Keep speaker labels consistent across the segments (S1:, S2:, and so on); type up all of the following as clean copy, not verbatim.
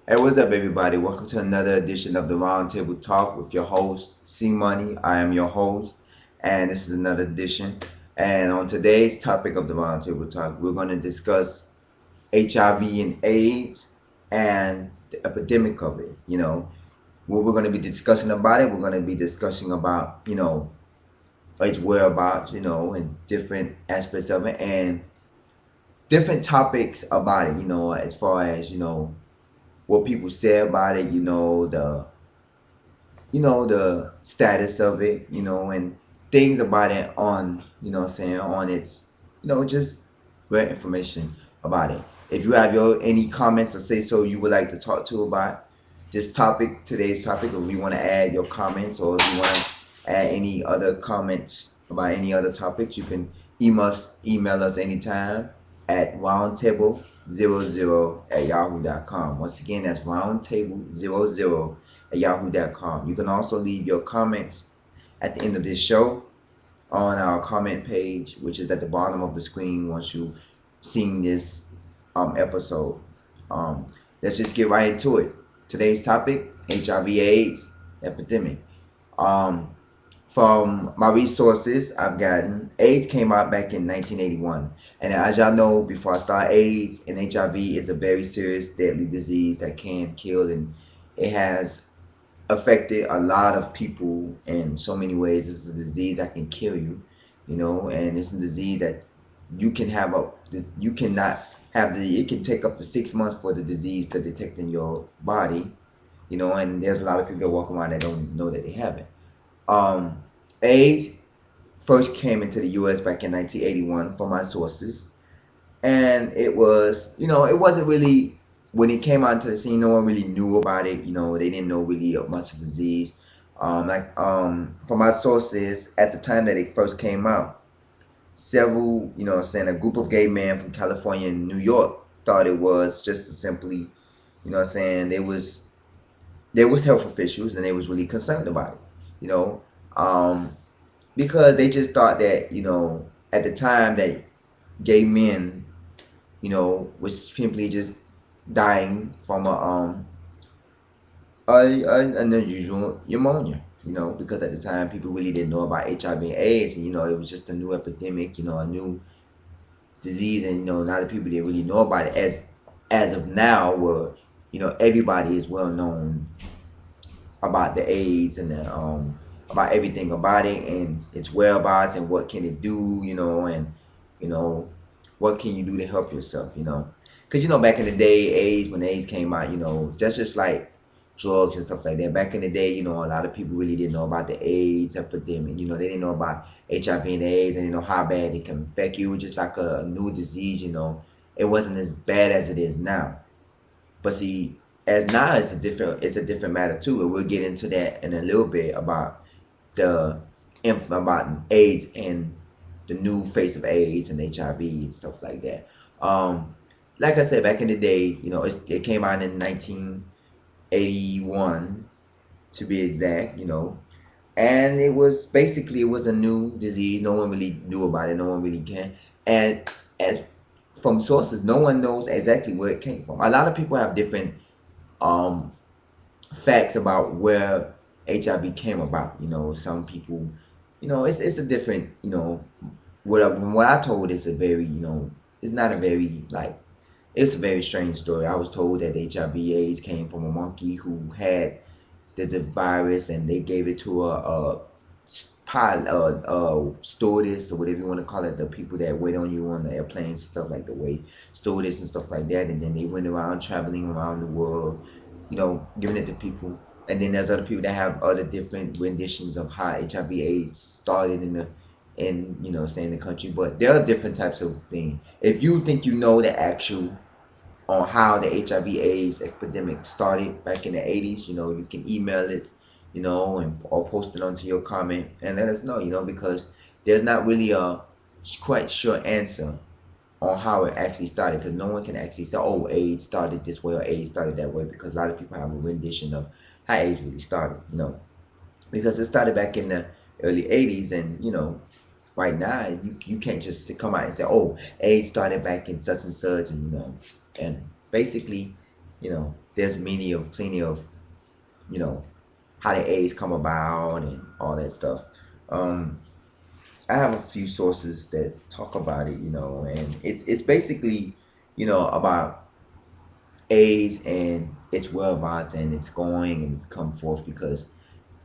S1: Hey, what's up, everybody? Welcome to another edition of the Roundtable Talk with your host, C Money. I am your host, and this is another edition. And on today's topic of the Roundtable Talk, we're going to discuss HIV and AIDS and the epidemic of it. What we're going to be discussing about it, we're going to be discussing about, its whereabouts, and different aspects of it, and different topics about it, as far as, what people say about it, the status of it, and things about it on, what I'm saying, on its, just real information about it. If you have any comments or say so you would like to talk to about this topic, today's topic, or if you want to add your comments, or if you want to add any other comments about any other topics, you can email us anytime at roundtable00@yahoo.com. Once again, that's roundtable00@yahoo.com. You can also leave your comments at the end of this show on our comment page, which is at the bottom of the screen once you've seen this episode. Um, let's just get right into it. Today's topic, HIV/AIDS epidemic. Um, from my resources I've gotten, AIDS came out back in 1981. And as y'all know, before I start, AIDS and HIV is a very serious, deadly disease that can kill, and it has affected a lot of people in so many ways. It's a disease that can kill you, and it's a disease that you can have you cannot have it can take up to 6 months for the disease to detect in your body, and there's a lot of people that walk around that don't know that they have it. Um, AIDS first came into the U.S. back in 1981 from my sources, and it was, it wasn't really, when it came out into the scene, no one really knew about it. They didn't know really much of the disease. From my sources, at the time that it first came out, several, saying a group of gay men from California and New York thought it was just simply, saying there was health officials and they was really concerned about it, um, because they just thought that, at the time that gay men, was simply just dying from an unusual pneumonia. Because at the time people really didn't know about HIV and AIDS, and it was just a new epidemic, a new disease, and a lot of people didn't really know about it as of now, where everybody is well known about the AIDS and about everything about it and its whereabouts and what can it do, and you know what can you do to help yourself, because back in the day, AIDS, when AIDS came out, that's just like drugs and stuff like that. Back in the day, a lot of people really didn't know about the AIDS epidemic. They didn't know about HIV and AIDS, and how bad it can affect you. It was just like a new disease. It wasn't as bad as it is now. But see, as now it's a different matter too, and we'll get into that in a little bit about the about AIDS and the new face of AIDS and HIV and stuff like that. Um, like I said, back in the day, it came out in 1981 to be exact, and it was a new disease. No one really knew about it. No one really can. And as from sources, no one knows exactly where it came from. A lot of people have different um facts about where HIV came about. Some people, it's a different, what I told is a very, it's not a very like it's a very strange story. I was told that HIV/AIDS came from a monkey who had the virus, and they gave it to a pilot, stewardess, or whatever you want to call it, the people that wait on you on the airplanes and stuff, like the way stewardess and stuff like that. And then they went around traveling around the world, giving it to people. And then there's other people that have other different renditions of how HIV/AIDS started saying the country. But there are different types of things. If you think the actual on how the HIV/AIDS epidemic started back in the 80s, you can email it, and or post it onto your comment and let us know, because there's not really a quite sure answer on how it actually started, because no one can actually say, oh, AIDS started this way or AIDS started that way, because a lot of people have a rendition of how AIDS really started, because it started back in the early 80s, and right now you can't just come out and say, oh, AIDS started back in such and such, and and basically there's plenty of, you know, how the AIDS come about and all that stuff. Um, I have a few sources that talk about it, and it's basically, about AIDS and its whereabouts and it's going and it's come forth because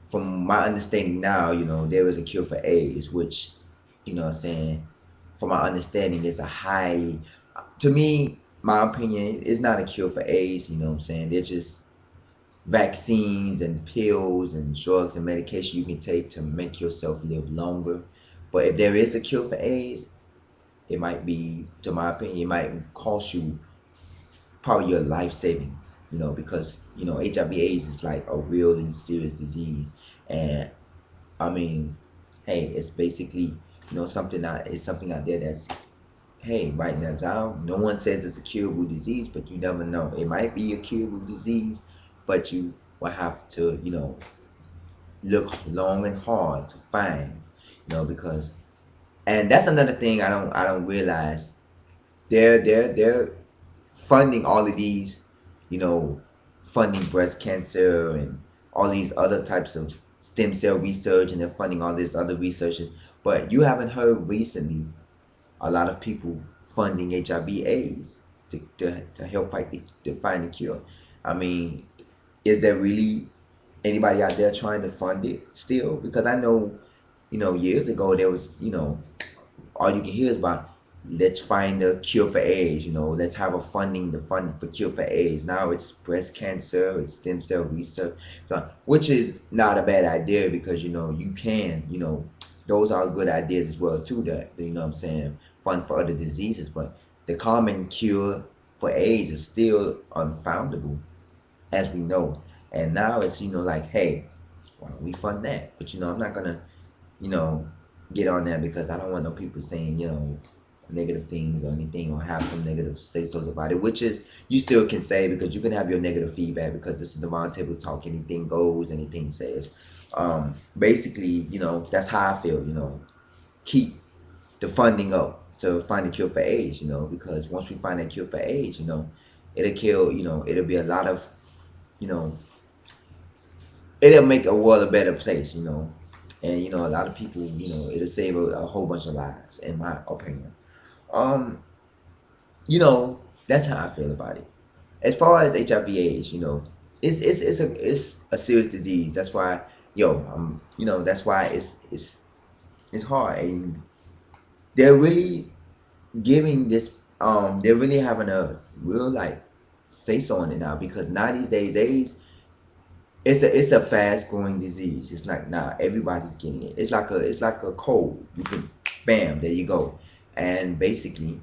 S1: from my understanding now, there is a cure for AIDS, which, what I'm saying, from my understanding, is a high, to me, my opinion, is not a cure for AIDS, what I'm saying? They're just vaccines and pills and drugs and medication you can take to make yourself live longer. But if there is a cure for AIDS, it might be, to my opinion, it might cost you probably your life savings, because HIV/AIDS is like a really serious disease, and I mean, hey, it's basically something that is something out there that's, hey, right now, no one says it's a curable disease, but you never know. It might be a curable disease, but you will have to look long and hard to find, because, and that's another thing I don't realize. They're funding all of these, you know, funding breast cancer and all these other types of stem cell research, and they're funding all this other research. But you haven't heard recently a lot of people funding HIV/AIDS to help to find a cure. I mean, is there really anybody out there trying to fund it still? Because I know, years ago there was, all you can hear is about, let's find a cure for AIDS, let's have the funding for cure for AIDS. Now it's breast cancer, it's stem cell research, so, which is not a bad idea because you can, those are good ideas as well too, that what I'm saying, fund for other diseases. But the common cure for AIDS is still unfoundable, as we know. And now it's, like, hey, why don't we fund that? But I'm not gonna, you know, get on that because I don't want no people saying, negative things or anything, or have some negative say so about it, which is, you still can say, because you can have your negative feedback, because this is the round table talk. Anything goes, anything says. Basically, that's how I feel, keep the funding up to find a cure for AIDS, because once we find a cure for AIDS, it'll kill, it'll be a lot of, you know, it'll make a world a better place, and a lot of people, it'll save a whole bunch of lives, in my opinion. Um, that's how I feel about it. As far as HIV/AIDS, it's a serious disease. That's why, that's why it's hard, and they're really giving this. They're really having a real, like, say so on it now, because now these days, AIDS, it's a fast growing disease. It's like, nah, everybody's getting it. It's like a cold. You can, bam, there you go. And basically,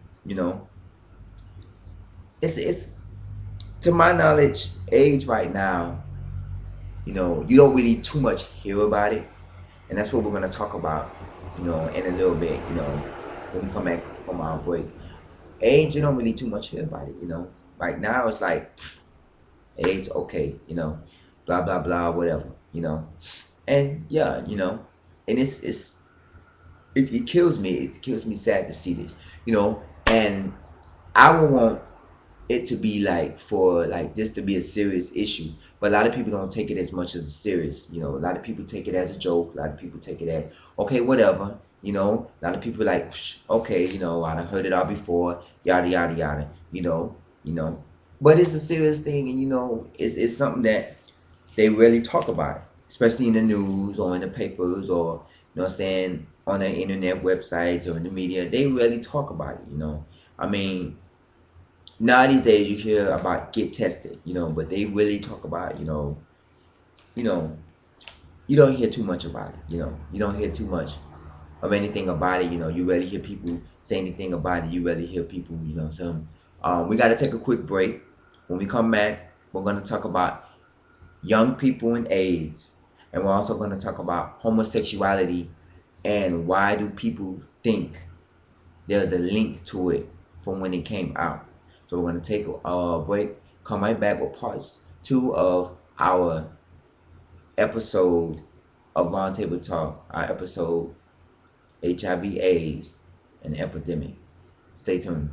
S1: it's to my knowledge, AIDS right now, you don't really too much hear about it. And that's what we're gonna talk about, in a little bit, when we come back from our break. AIDS, you don't really too much hear about it. Right now it's like, AIDS, okay, blah blah blah, whatever. And yeah, and it kills me. It kills me sad to see this, and I would want it to be like, for like this to be a serious issue. But a lot of people don't take it as much as a serious. A lot of people take it as a joke. A lot of people take it as, okay, whatever. A lot of people like, "Psh, okay, I done heard it all before, yada yada yada. But it's a serious thing, and it's something that they rarely talk about it, especially in the news or in the papers, or what I'm saying, on the internet websites or in the media. They rarely talk about it. I mean, now these days you hear about get tested, but they really talk about, you know, you don't hear too much about it. You don't hear too much of anything about it. You rarely hear people say anything about it. You rarely hear people, so we got to take a quick break. When we come back, we're going to talk about young people and AIDS, and we're also going to talk about homosexuality and why do people think there's a link to it from when it came out. So we're going to take a break, come right back with parts two of our episode of Roundtable Talk, our episode HIV AIDS and Epidemic. Stay tuned.